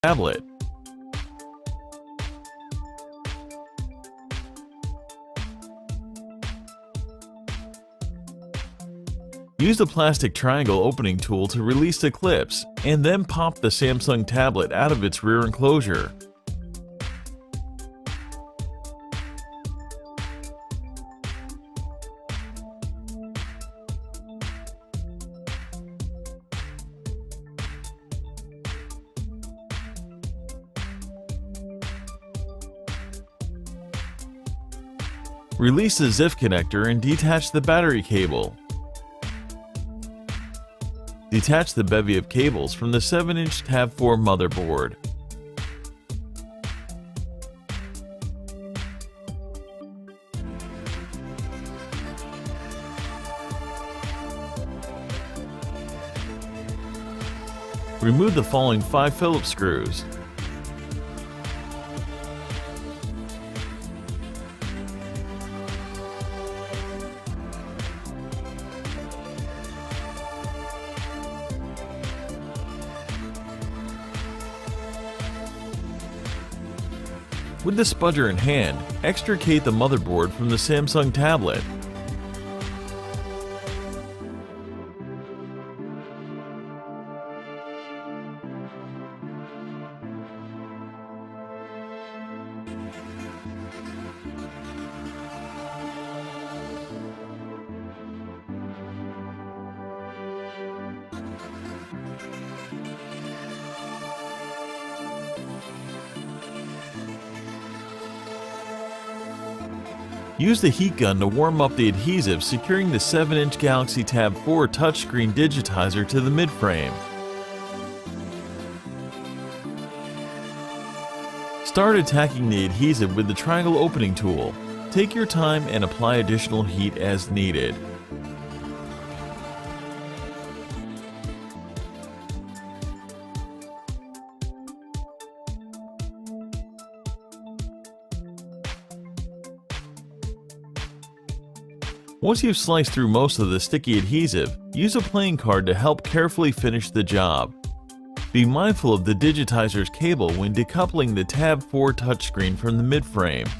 tablet. Use the plastic triangle opening tool to release the clips, and then pop the Samsung tablet out of its rear enclosure. Release the ZIF connector and detach the battery cable. Detach the bevy of cables from the 7-inch Tab 4 motherboard. Remove the following 5 Phillips screws. With the spudger in hand, extricate the motherboard from the Samsung tablet. Use the heat gun to warm up the adhesive securing the 7-inch Galaxy Tab 4 touchscreen digitizer to the midframe. Start attacking the adhesive with the triangle opening tool. Take your time and apply additional heat as needed. Once you've sliced through most of the sticky adhesive, use a playing card to help carefully finish the job. Be mindful of the digitizer's cable when decoupling the Tab 4 touchscreen from the midframe.